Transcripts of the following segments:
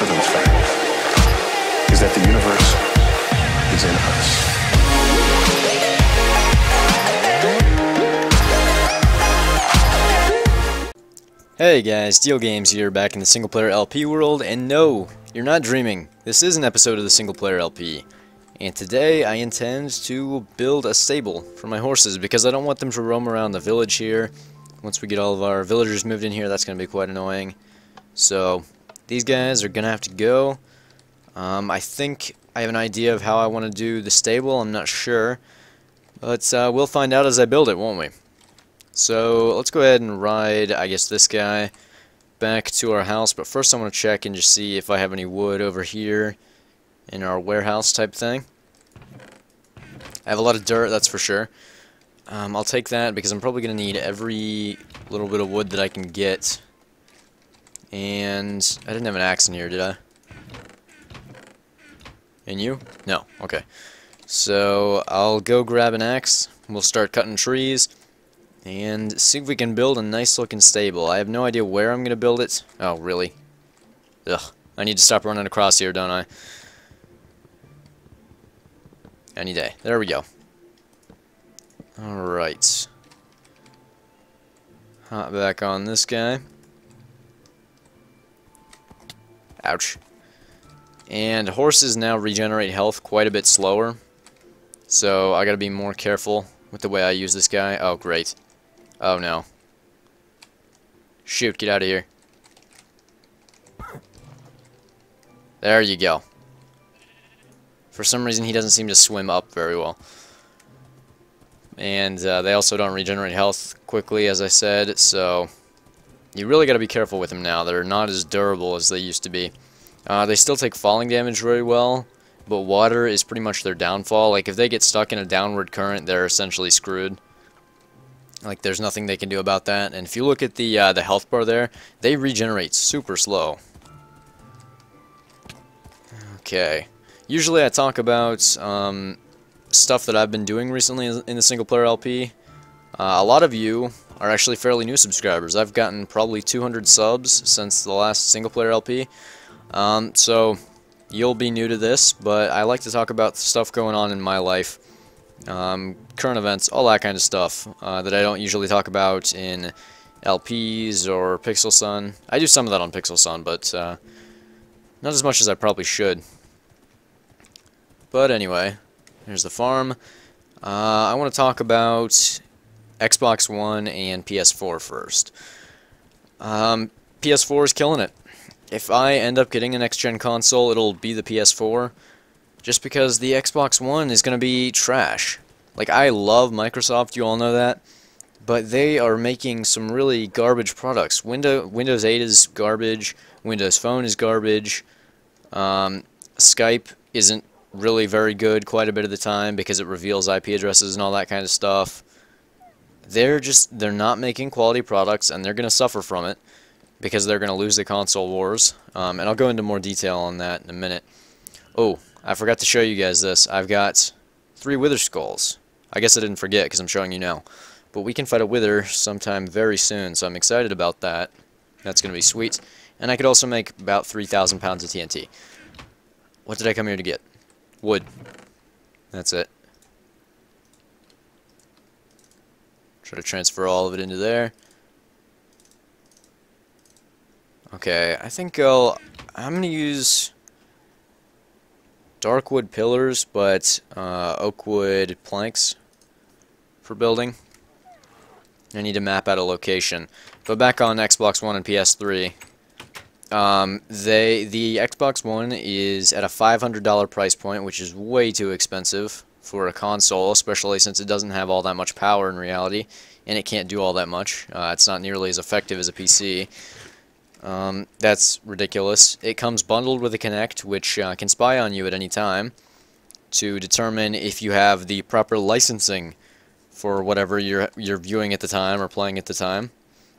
equivalent fact is that the universe is in us. Hey guys, DiehlGames here, back in the single-player LP world, and no, you're not dreaming. This is an episode of the single-player LP, and today I intend to build a stable for my horses, because I don't want them to roam around the village here. Once we get all of our villagers moved in here, that's going to be quite annoying. So, these guys are going to have to go. I think I have an idea of how I want to do the stable, I'm not sure, but we'll find out as I build it, won't we? So let's go ahead and ride, I guess, this guy back to our house, but first I want to check and just see if I have any wood over here in our warehouse type thing. I have a lot of dirt, that's for sure. I'll take that because I'm probably going to need every little bit of wood that I can get. And I didn't have an axe in here, did I? And you? No, okay. So I'll go grab an axe, we'll start cutting trees, and see if we can build a nice looking stable. I have no idea where I'm going to build it. Oh, really? Ugh. I need to stop running across here, don't I? Any day. There we go. Alright. Hop back on this guy. Ouch. And horses now regenerate health quite a bit slower. So I gotta be more careful with the way I use this guy. Oh, great. Oh no. Shoot, get out of here. There you go. For some reason he doesn't seem to swim up very well. And they also don't regenerate health quickly, as I said, so you really gotta be careful with them now. They're not as durable as they used to be. They still take falling damage very well, but water is pretty much their downfall. Like, if they get stuck in a downward current, they're essentially screwed. Like, there's nothing they can do about that. And if you look at the health bar there, they regenerate super slow. Okay. Usually I talk about stuff that I've been doing recently in the single-player LP. A lot of you are actually fairly new subscribers. I've gotten probably 200 subs since the last single-player LP. So you'll be new to this, but I like to talk about stuff going on in my life. Current events, all that kind of stuff that I don't usually talk about in LPs or Pixel Sun. I do some of that on Pixel Sun, but not as much as I probably should. But anyway, here's the farm. I want to talk about Xbox One and PS4 first. PS4 is killing it. If I end up getting a next-gen console, it'll be the PS4. Just because the Xbox One is going to be trash. Like, I love Microsoft, you all know that. But they are making some really garbage products. Windows 8 is garbage. Windows Phone is garbage. Skype isn't really very good quite a bit of the time because it reveals IP addresses and all that kind of stuff. They're not making quality products, and they're going to suffer from it because they're going to lose the console wars. And I'll go into more detail on that in a minute. Oh, I forgot to show you guys this. I've got 3 wither skulls. I guess I didn't forget because I'm showing you now. But we can fight a wither sometime very soon, so I'm excited about that. That's going to be sweet. And I could also make about 3,000 pounds of TNT. What did I come here to get? Wood. That's it. Try to transfer all of it into there. Okay, I think I'm going to use dark wood pillars, but oak wood planks for building. I need to map out a location. But back on Xbox One and PS3, the Xbox One is at a $500 price point, which is way too expensive for a console, especially since it doesn't have all that much power in reality, and it can't do all that much. It's not nearly as effective as a PC. That's ridiculous. It comes bundled with a Kinect, which can spy on you at any time to determine if you have the proper licensing for whatever you're viewing at the time or playing at the time.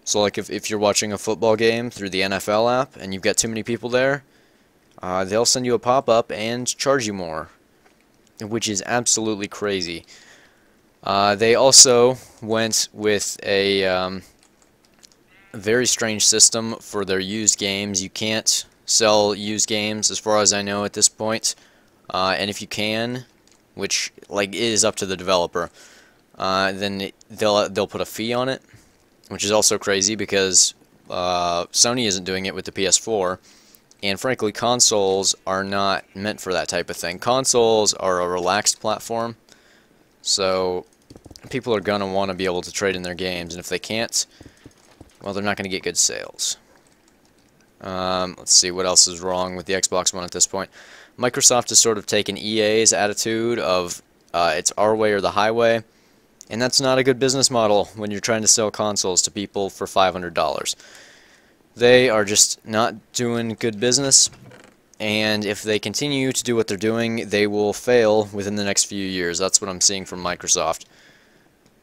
So like if you're watching a football game through the NFL app and you've got too many people there, they'll send you a pop-up and charge you more, which is absolutely crazy. They also went with a very strange system for their used games. You can't sell used games, as far as I know at this point. And if you can, which like is up to the developer, then they'll put a fee on it, which is also crazy because Sony isn't doing it with the PS4, and frankly, consoles are not meant for that type of thing. Consoles are a relaxed platform, so people are gonna want to be able to trade in their games, and if they can't, well, they're not gonna get good sales. Let's see what else is wrong with the Xbox One at this point. Microsoft has sort of taken EA's attitude of it's our way or the highway, and that's not a good business model when you're trying to sell consoles to people for $500. They are just not doing good business, and if they continue to do what they're doing, they will fail within the next few years. That's what I'm seeing from Microsoft.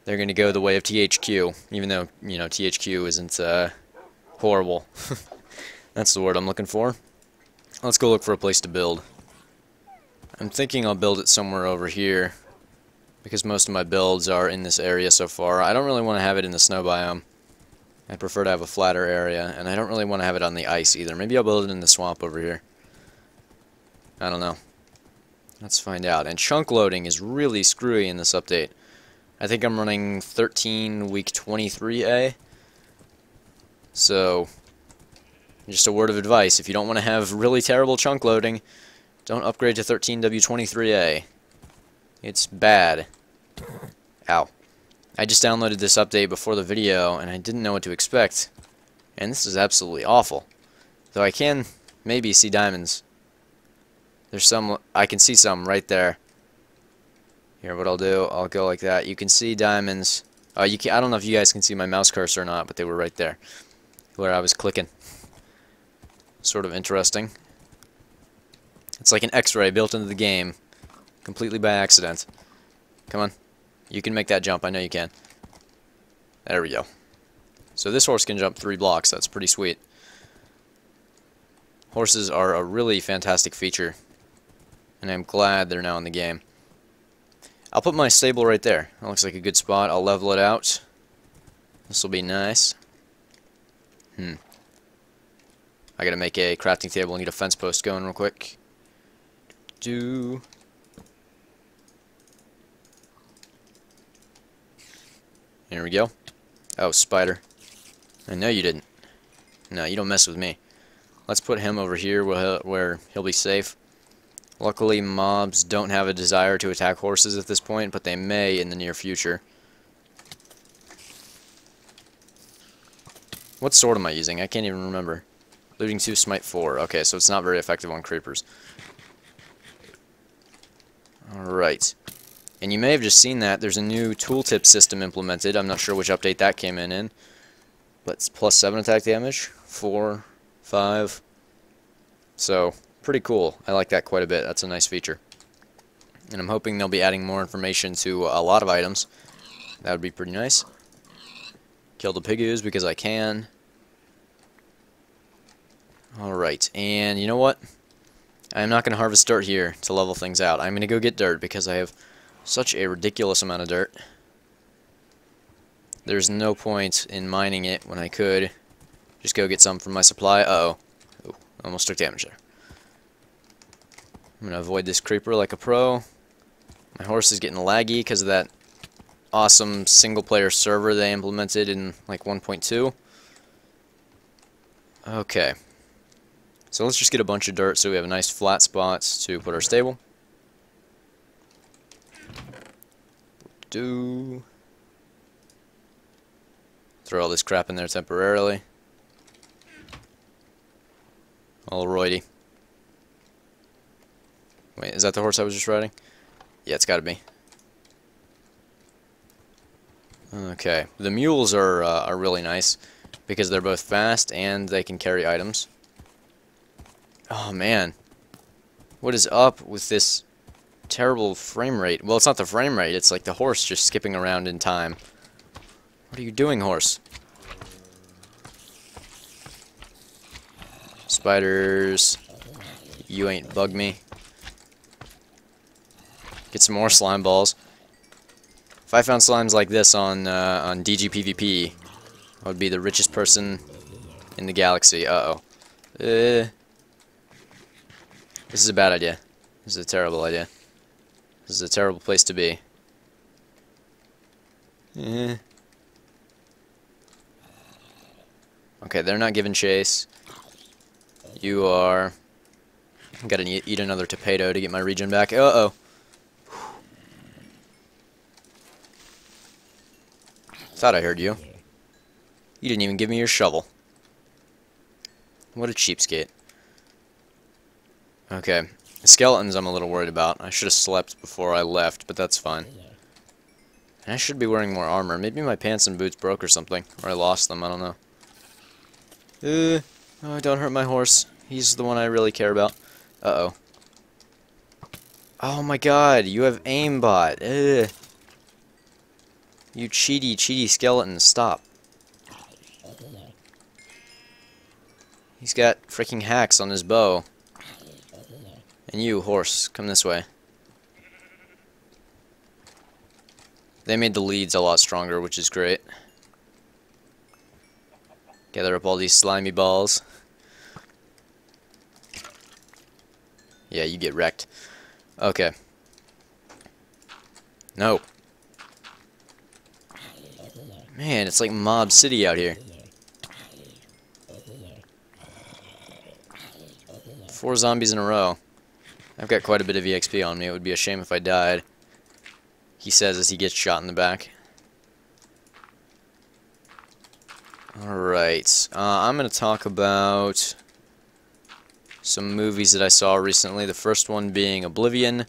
They're going to go the way of THQ, even though, you know, THQ isn't horrible. That's the word I'm looking for. Let's go look for a place to build. I'm thinking I'll build it somewhere over here, because most of my builds are in this area so far. I don't really want to have it in the snow biome. I prefer to have a flatter area, and I don't really want to have it on the ice either. Maybe I'll build it in the swamp over here. I don't know. Let's find out. And chunk loading is really screwy in this update. I think I'm running 13 week 23A. So, just a word of advice. If you don't want to have really terrible chunk loading, don't upgrade to 13W23A. It's bad. Ow. I just downloaded this update before the video, and I didn't know what to expect. And this is absolutely awful. Though I can maybe see diamonds. There's some, I can see some right there. Here, what I'll do, I'll go like that. You can see diamonds. I don't know if you guys can see my mouse cursor or not, but they were right there, where I was clicking. Sort of interesting. It's like an X-ray built into the game, completely by accident. Come on. You can make that jump. I know you can. There we go. So this horse can jump 3 blocks. That's pretty sweet. Horses are a really fantastic feature, and I'm glad they're now in the game. I'll put my stable right there. That looks like a good spot. I'll level it out. This will be nice. I gotta make a crafting table and get a fence post going real quick. Here we go. Oh, spider. I know you didn't. No, you don't mess with me. Let's put him over here where he'll be safe. Luckily, mobs don't have a desire to attack horses at this point, but they may in the near future. What sword am I using? I can't even remember. Looting 2, smite 4. Okay, so it's not very effective on creepers. Alright. And you may have just seen that there's a new tooltip system implemented. I'm not sure which update that came in. But it's plus 7 attack damage, 4, 5. So, pretty cool. I like that quite a bit. That's a nice feature. And I'm hoping they'll be adding more information to a lot of items. That would be pretty nice. Kill the pigoos because I can. Alright, and you know what? I'm not going to harvest dirt here to level things out. I'm going to go get dirt because I have such a ridiculous amount of dirt. There's no point in mining it when I could just go get some from my supply. Uh-oh. Ooh, almost took damage there. I'm going to avoid this creeper like a pro. My horse is getting laggy because of that awesome single-player server they implemented in like 1.2. Okay. So let's just get a bunch of dirt so we have a nice flat spot to put our stable. Throw all this crap in there temporarily. Alrighty. Wait, is that the horse I was just riding? Yeah, it's gotta be. Okay, the mules are really nice because they're both fast and they can carry items. Oh man, what is up with this terrible frame rate? Well, it's not the frame rate, it's like the horse just skipping around in time. What are you doing, horse? Spiders, you ain't bug me. Get some more slime balls. If I found slimes like this on DG PvP, I would be the richest person in the galaxy. Uh-oh. This is a bad idea. This is a terrible idea. This is a terrible place to be. Eh. Okay, they're not giving chase. You are... Gotta eat another potato to get my regen back. Uh-oh. Thought I heard you. You didn't even give me your shovel. What a cheapskate. Okay. The skeletons I'm a little worried about. I should have slept before I left, but that's fine. And I should be wearing more armor. Maybe my pants and boots broke or something. Or I lost them, I don't know. Oh, don't hurt my horse. He's the one I really care about. Uh-oh. Oh my god, you have aimbot. Ugh. You cheaty skeleton, stop. He's got freaking hacks on his bow. And you, horse, come this way. They made the leads a lot stronger, which is great. Gather up all these slimy balls. Yeah, you get wrecked. Okay. No. Man, it's like Mob City out here. 4 zombies in a row. I've got quite a bit of EXP on me. It would be a shame if I died. He says as he gets shot in the back. Alright. I'm going to talk about some movies that I saw recently. The first one being Oblivion,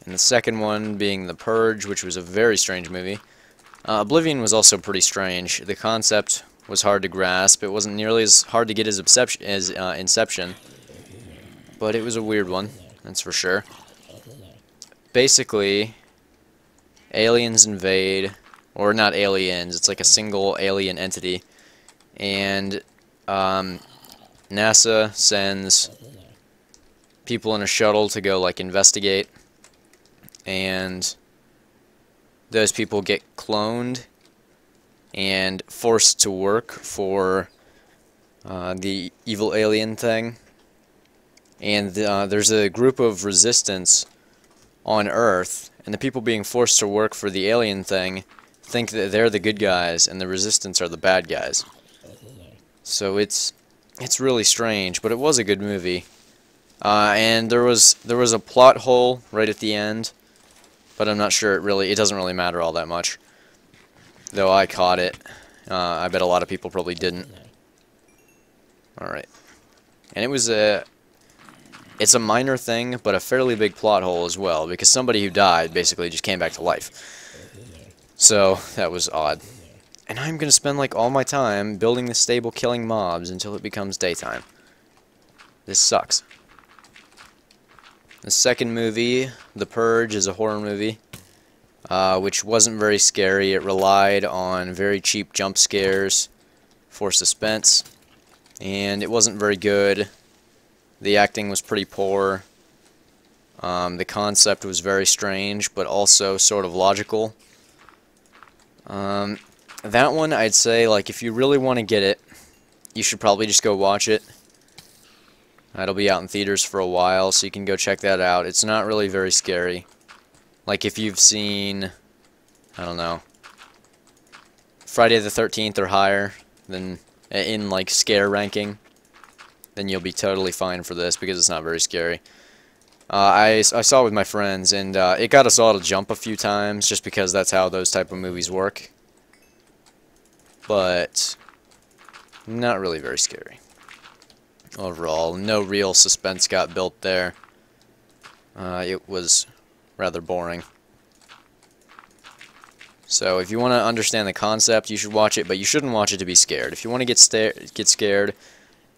and the second one being The Purge, which was a very strange movie. Oblivion was also pretty strange. The concept was hard to grasp. It wasn't nearly as hard to get as Inception, but it was a weird one, that's for sure. Basically, aliens invade, or not aliens, it's like a single alien entity, and NASA sends people in a shuttle to go like investigate, and those people get cloned and forced to work for the evil alien thing. And there's a group of resistance on Earth, and the people being forced to work for the alien thing think that they're the good guys and the resistance are the bad guys. So it's really strange, but it was a good movie. And there was a plot hole right at the end, but I'm not sure it doesn't really matter all that much. Though I caught it. I bet a lot of people probably didn't. Alright. And it's a minor thing, but a fairly big plot hole as well, because somebody who died basically just came back to life. So, that was odd. And I'm gonna spend like all my time building this stable killing mobs until it becomes daytime. This sucks. The second movie, The Purge, is a horror movie, which wasn't very scary. It relied on very cheap jump scares for suspense, and it wasn't very good. The acting was pretty poor. The concept was very strange, but also sort of logical. That one, I'd say, like, if you really want to get it, you should probably just go watch it. It'll be out in theaters for a while, so you can go check that out. It's not really very scary. Like, if you've seen, I don't know, Friday the 13th or higher, then in, like, scare ranking, then you'll be totally fine for this, because it's not very scary. I saw it with my friends, and it got us all to jump a few times, just because that's how those type of movies work. But not really very scary. Overall, no real suspense got built there. It was rather boring. So if you want to understand the concept, you should watch it, but you shouldn't watch it to be scared. If you want to get scared,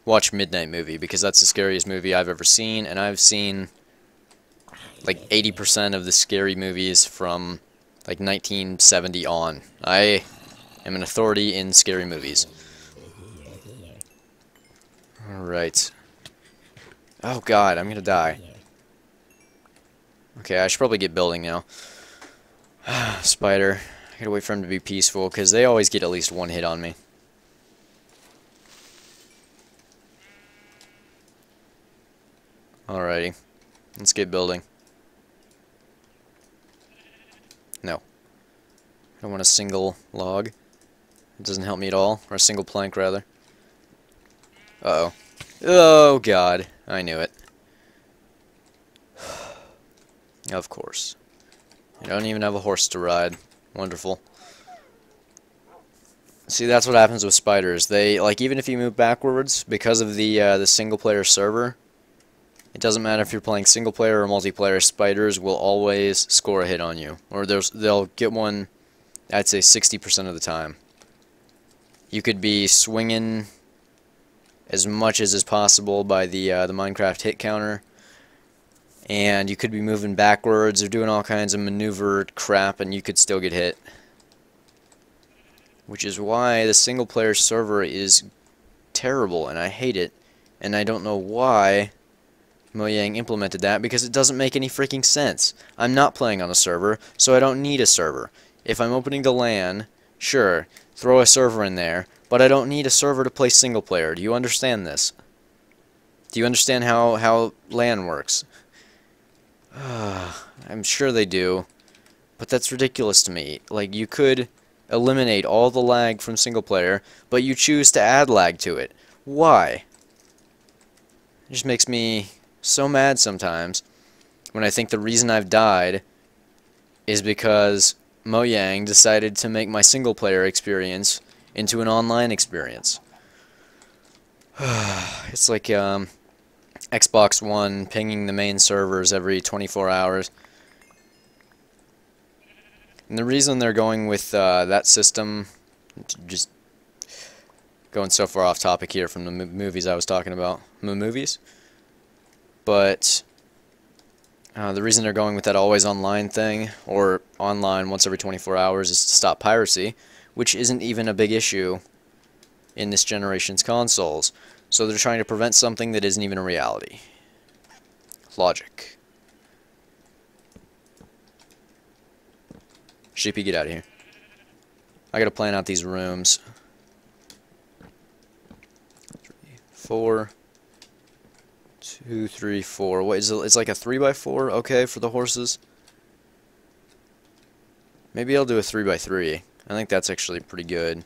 watch Midnight Movie, because that's the scariest movie I've ever seen, and I've seen like 80% of the scary movies from like 1970 on. I am an authority in scary movies. Alright. Oh god, I'm gonna die. Okay, I should probably get building now. Spider. I gotta wait for him to be peaceful, because they always get at least one hit on me. Alrighty. Let's get building. No. I don't want a single log. It doesn't help me at all. Or a single plank, rather. Uh-oh. Oh, God. I knew it. Of course. I don't even have a horse to ride. Wonderful. See, that's what happens with spiders. They, like, even if you move backwards, because of the single-player server, it doesn't matter if you're playing single-player or multiplayer, spiders will always score a hit on you. Or they'll get one, I'd say 60% of the time. You could be swinging as much as is possible by the Minecraft hit counter, and you could be moving backwards or doing all kinds of maneuvered crap, and you could still get hit. Which is why the single-player server is terrible, and I hate it. And I don't know why Mojang implemented that, because it doesn't make any freaking sense. I'm not playing on a server, so I don't need a server. If I'm opening the LAN, sure, throw a server in there, but I don't need a server to play single-player. Do you understand this? Do you understand how LAN works? I'm sure they do, but that's ridiculous to me. Like, you could eliminate all the lag from single player, but you choose to add lag to it. Why? It just makes me so mad sometimes when I think the reason I've died is because Mojang decided to make my single player experience into an online experience. It's like Xbox One pinging the main servers every 24 hours. And the reason they're going with that system, just going so far off topic here from the movies I was talking about, movies, but the reason they're going with that always online thing, or online once every 24 hours, is to stop piracy, which isn't even a big issue in this generation's consoles. So they're trying to prevent something that isn't even a reality. Logic. Sheepy, get out of here. I gotta plan out these rooms. 3, 4. 2, 3, 4. What is it? It's like a 3x4, okay, for the horses. Maybe I'll do a 3x3. I think that's actually pretty good.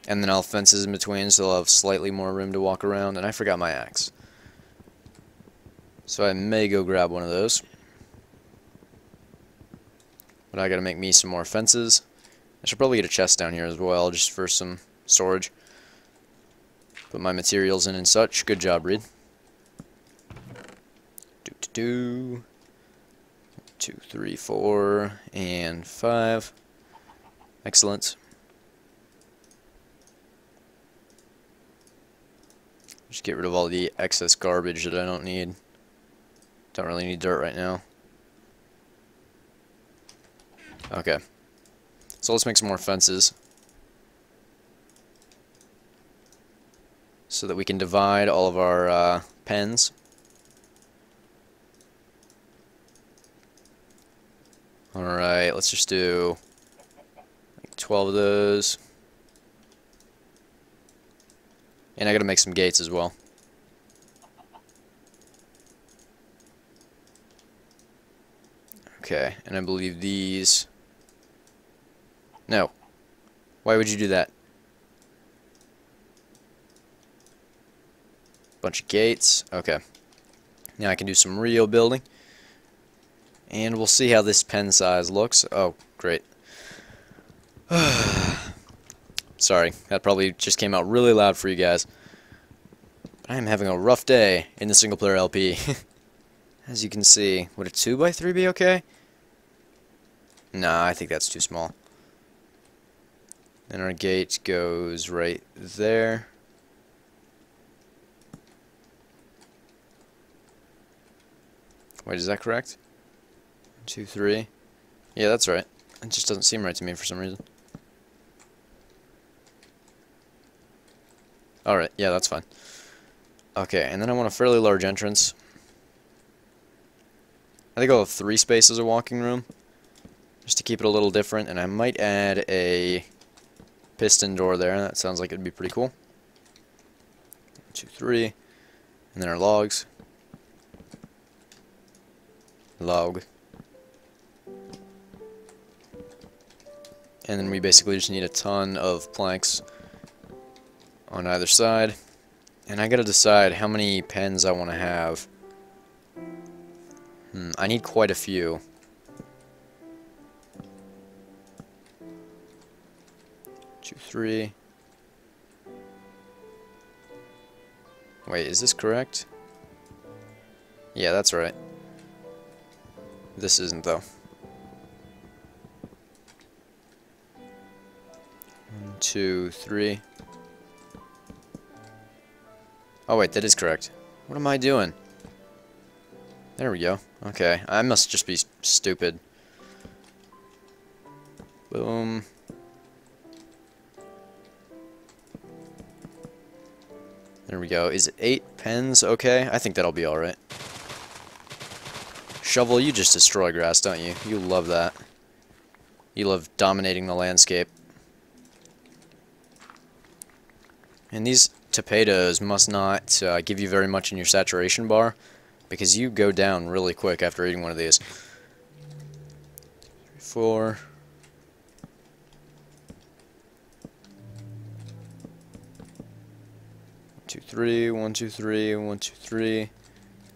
And then I'll have fences in between, so I'll have slightly more room to walk around. And I forgot my axe, so I may go grab one of those. But I gotta make me some more fences. I should probably get a chest down here as well, just for some storage. Put my materials in and such. Good job, Reed. 2, 3, 4, and 5. Excellent. Just get rid of all the excess garbage that I don't need. Don't really need dirt right now. Okay. So let's make some more fences, so that we can divide all of our pens. Alright, let's just do like 12 of those. And I gotta make some gates as well. Okay, and I believe these... No. Why would you do that? Bunch of gates. Okay. Now I can do some real building. And we'll see how this pen size looks. Oh, great. Sorry, that probably just came out really loud for you guys. But I am having a rough day in the single player LP. As you can see, would a 2x3 be okay? Nah, I think that's too small. And our gate goes right there. Wait, is that correct? 2, 3. Yeah, that's right. It just doesn't seem right to me for some reason. Alright, yeah, that's fine. Okay, and then I want a fairly large entrance. I think I'll have 3 spaces of walking room, just to keep it a little different, and I might add a piston door there. That sounds like it'd be pretty cool. 2, 3, and then our logs. log. And then we basically just need a ton of planks on either side. And I gotta decide how many pens I want to have. I need quite a few. 2, 3. Wait, is this correct? Yeah, that's right. This isn't, though. 1, 2, 3. Oh wait, that is correct. What am I doing? There we go. Okay, I must just be stupid. Boom. There we go. Is it 8 pens? Okay, I think that'll be alright. Shovel, you just destroy grass, don't you? You love that. You love dominating the landscape. And these potatoes must not give you very much in your saturation bar, because you go down really quick after eating one of these. 3, 4. Two, 3, 1, 2, 3, 1, 2, 3,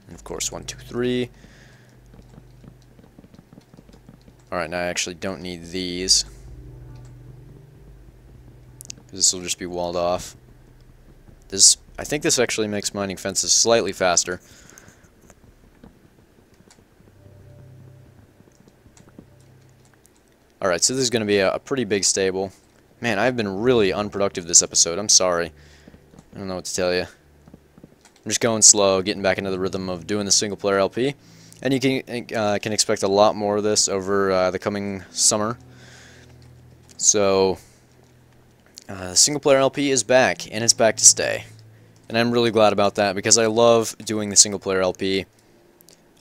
and of course 1, 2, 3. Alright, now I actually don't need these. This will just be walled off. I think this actually makes mining fences slightly faster. Alright, so this is going to be a pretty big stable. Man, I've been really unproductive this episode. I'm sorry. I don't know what to tell you. I'm just going slow, getting back into the rhythm of doing the single-player LP. And you can expect a lot more of this over the coming summer. So, the single-player LP is back, and it's back to stay. And I'm really glad about that, because I love doing the single-player LP.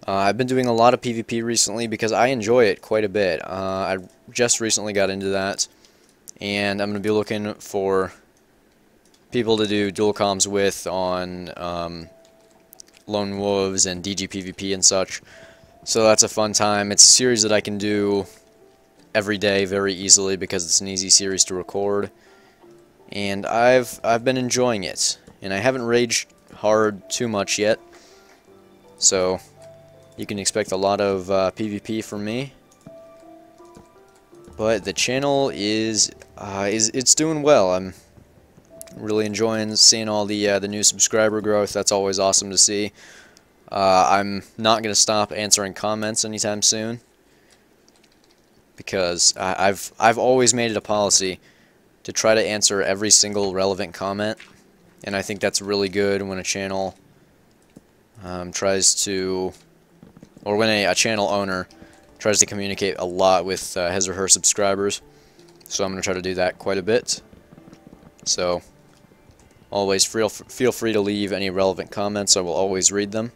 I've been doing a lot of PvP recently, because I enjoy it quite a bit. I just recently got into that, and I'm going to be looking for people to do dual comms with on Lone Wolves and DG PvP and such. So that's a fun time. It's a series that I can do every day very easily, because it's an easy series to record. And I've been enjoying it. And I haven't raged hard too much yet. So you can expect a lot of PvP from me. But the channel is it's doing well. I'm really enjoying seeing all the new subscriber growth. That's always awesome to see. I'm not going to stop answering comments anytime soon, because I've always made it a policy to try to answer every single relevant comment, and I think that's really good when a channel tries to, or when a channel owner tries to communicate a lot with his or her subscribers. So I'm going to try to do that quite a bit. So always feel free to leave any relevant comments. I will always read them,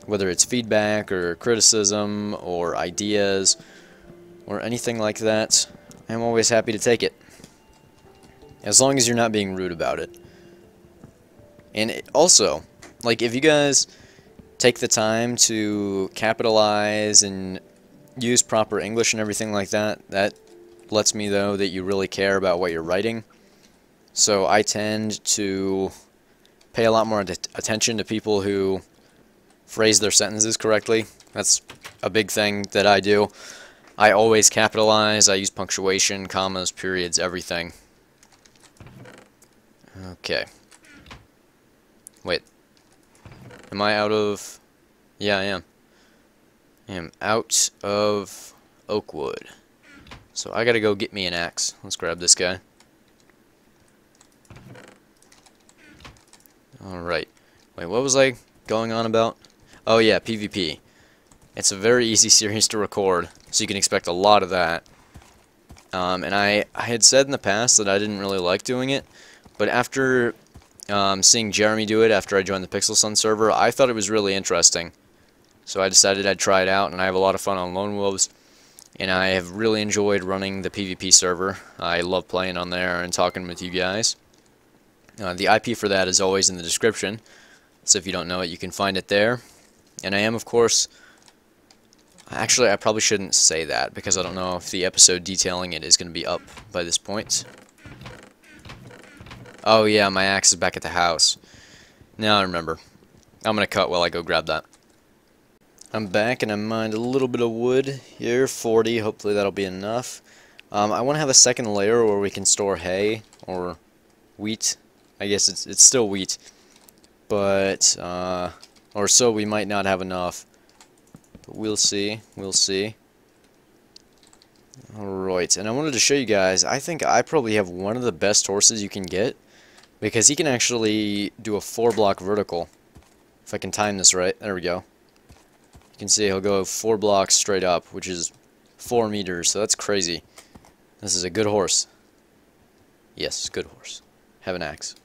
whether it's feedback or criticism or ideas or anything like that. I'm always happy to take it, as long as you're not being rude about it. And also, like, if you guys take the time to capitalize and use proper English and everything like that, that lets me know that you really care about what you're writing. So I tend to pay a lot more attention to people who phrase their sentences correctly. That's a big thing that I do. I always capitalize. I use punctuation, commas, periods, everything. Okay. Wait. Am I out of... Yeah, I am. I am out of oak wood. So I gotta go get me an axe. Let's grab this guy. Alright. Wait, what was I going on about? Oh yeah, PvP. It's a very easy series to record, so you can expect a lot of that. And I had said in the past that I didn't really like doing it, but after seeing Jeremy do it after I joined the Pixel Sun server, I thought it was really interesting. So I decided I'd try it out, and I have a lot of fun on Lone Wolves. And I have really enjoyed running the PvP server. I love playing on there and talking with you guys. The IP for that is always in the description, so if you don't know it, you can find it there. And I am, of course, Actually, I probably shouldn't say that because I don't know if the episode detailing it is going to be up by this point. Oh yeah, my axe is back at the house. Now I remember. I'm going to cut while I go grab that. I'm back and I mined a little bit of wood here, 40, hopefully that'll be enough. I want to have a second layer where we can store hay or wheat. I guess it's still wheat, but or so we might not have enough. But we'll see. We'll see. Alright, and I wanted to show you guys, I think I probably have one of the best horses you can get, because he can actually do a 4-block vertical. If I can time this right, there we go. You can see he'll go 4 blocks straight up, which is 4 meters, so that's crazy. This is a good horse. Yes, good horse. Have an axe.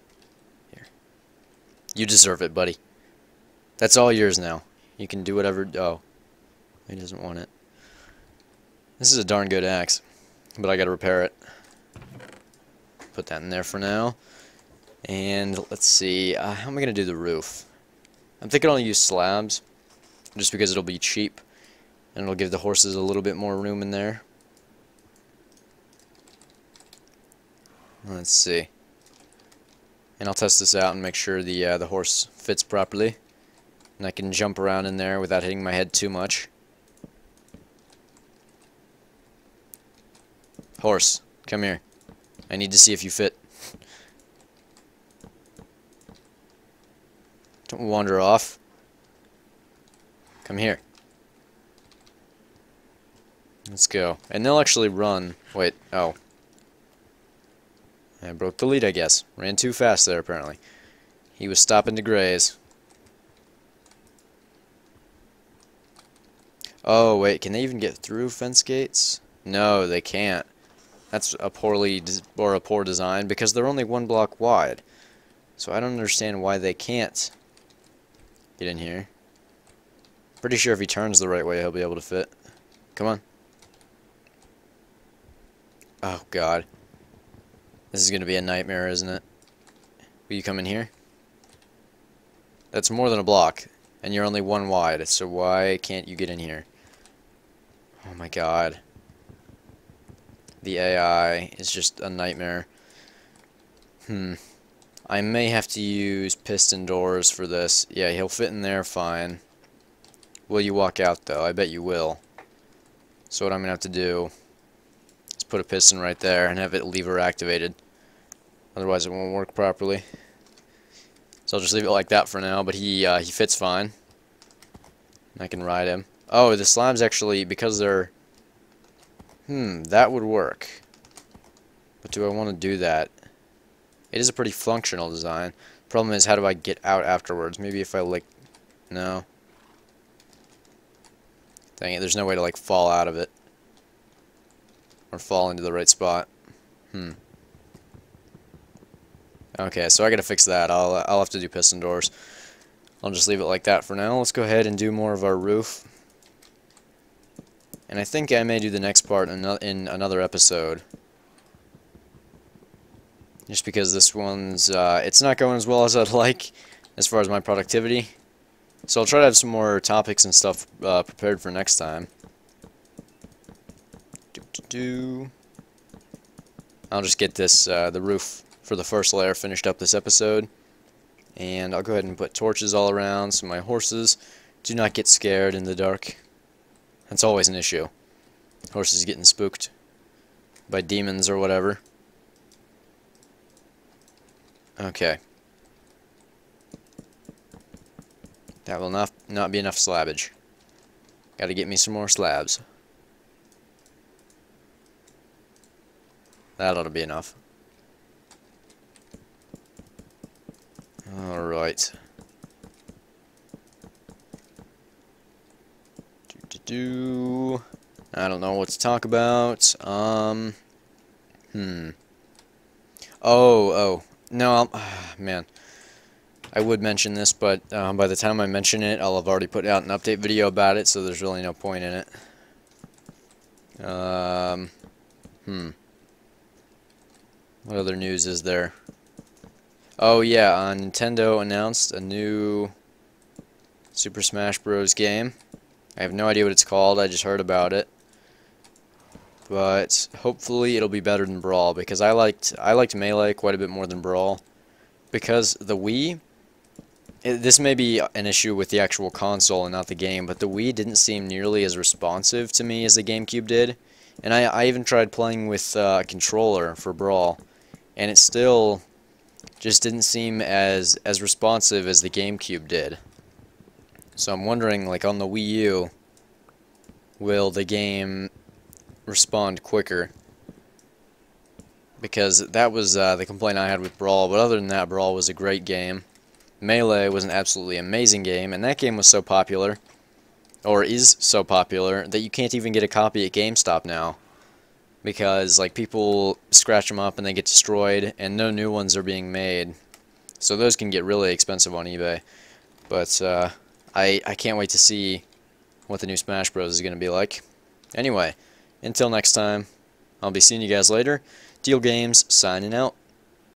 Here. You deserve it, buddy. That's all yours now. You can do whatever. Oh. He doesn't want it. This is a darn good axe, but I gotta repair it. Put that in there for now. And let's see, how am I gonna do the roof? I'm thinking I'll use slabs, just because it'll be cheap, and it'll give the horses a little bit more room in there. Let's see. And I'll test this out and make sure the horse fits properly, and I can jump around in there without hitting my head too much. Horse, come here. I need to see if you fit. Don't wander off. Come here. Let's go. And they'll actually run. Wait, oh. I broke the lead, I guess. Ran too fast there, apparently. He was stopping to graze. Oh, wait, can they even get through fence gates? No, they can't. That's a poor design, because they're only 1 block wide. So I don't understand why they can't get in here. Pretty sure if he turns the right way, he'll be able to fit. Come on. Oh, God. This is going to be a nightmare, isn't it? Will you come in here? That's more than a block, and you're only 1 wide, so why can't you get in here? Oh, my God. The AI is just a nightmare. I may have to use piston doors for this. Yeah, he'll fit in there fine. Will you walk out, though? I bet you will. So what I'm going to have to do is put a piston right there and have it lever activated. Otherwise it won't work properly. So I'll just leave it like that for now, but he fits fine. And I can ride him. Oh, the slabs actually, because they're... that would work. But do I want to do that? It is a pretty functional design. Problem is, how do I get out afterwards? Maybe if I, like... No. Dang it, there's no way to, like, fall out of it. Or fall into the right spot. Okay, so I gotta fix that. I'll have to do piston doors. I'll just leave it like that for now. Let's go ahead and do more of our roof. And I think I may do the next part in another episode. Just because this one's, it's not going as well as I'd like, as far as my productivity. So I'll try to have some more topics and stuff prepared for next time. I'll just get this, the roof for the first layer finished up this episode. And I'll go ahead and put torches all around so my horses do not get scared in the dark. That's always an issue. Horses getting spooked by demons or whatever. Okay. That will not be enough slabbage. Gotta get me some more slabs. That ought to be enough. Alright. I don't know what to talk about. Oh. No, man. I would mention this, but by the time I mention it, I'll have already put out an update video about it, so there's really no point in it. What other news is there? Oh yeah, Nintendo announced a new Super Smash Bros. Game. I have no idea what it's called, I just heard about it. But hopefully it'll be better than Brawl, because I liked Melee quite a bit more than Brawl. Because the Wii, this may be an issue with the actual console and not the game, but the Wii didn't seem nearly as responsive to me as the GameCube did. And I even tried playing with a controller for Brawl, and it still just didn't seem as responsive as the GameCube did. So I'm wondering, like on the Wii U, will the game respond quicker? Because that was the complaint I had with Brawl, but other than that, Brawl was a great game. Melee was an absolutely amazing game, and that game was so popular, or is so popular, that you can't even get a copy at GameStop now. Because, like, people scratch them up and they get destroyed, and no new ones are being made. So those can get really expensive on eBay. But, I can't wait to see what the new Smash Bros. Is going to be like. Anyway, until next time, I'll be seeing you guys later. DiehlGames signing out.